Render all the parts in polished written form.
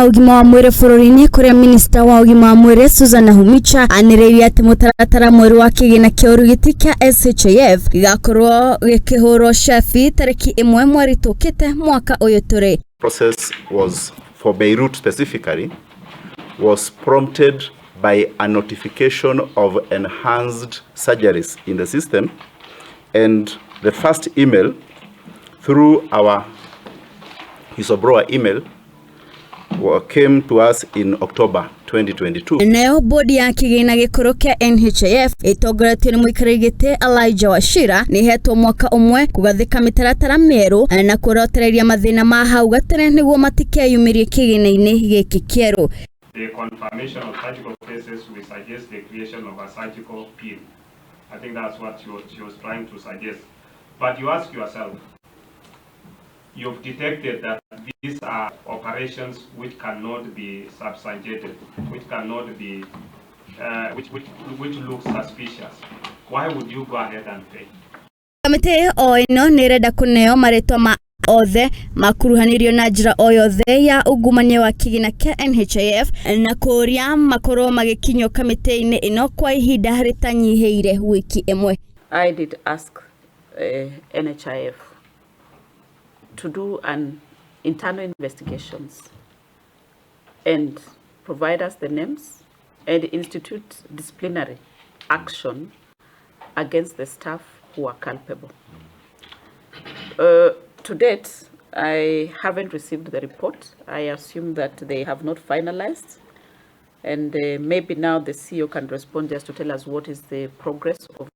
ya ugima wa mwere bũrũri-inĩ kuria minister wa ugima wa mwere Susan Humicha anireirie ati mutaratara mweru wa kigina kia urigiti kia SHIF gigakorwo gikihurwo shafi tariki 1 mweri tukite mwaka uyu turi. Process was for Beirut specifically was prompted by a notification of enhanced surgeries in the system, and the first email through our Hisobroa email came to us in October 2022. Nayo bodi ya kigina gikuru kia NHIF itongoretio ni muikarigite Elijah Washira ni hetwo mwaka umwe kugathika mitaratara mieru na kurotereria mathina ma hau gatene niguo matikeyumirie kigina-ini giki kieru. The confirmation of surgical cases, we suggest the creation of a surgical PIN. I think that's what she was trying to suggest. But you ask yourself, you've detected that these are operations which cannot be substantiated, which cannot be, which look suspicious. Why would you go ahead and pay? Kamite o ino nirenda kuneo maritwa ma othe makuruhanirio na njira o yothe ya ungumania wa kigina kia NHIF na kuria makorwo magikinyo kamite-ini ino kwa ihinda ritanyiheire wiki imwe. I did ask NHIF to do an internal investigations and provide us the names and institute disciplinary action against the staff who are culpable. To date, I haven't received the report. I assume that they have not finalized, and maybe now the CEO can respond just to tell us what is the progress of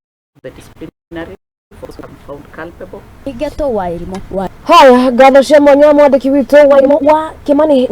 the disciplinary for some found culpable. Igato wairimo. Haya, gano shemo nyamo mwandiki wito wairimo wa Kimani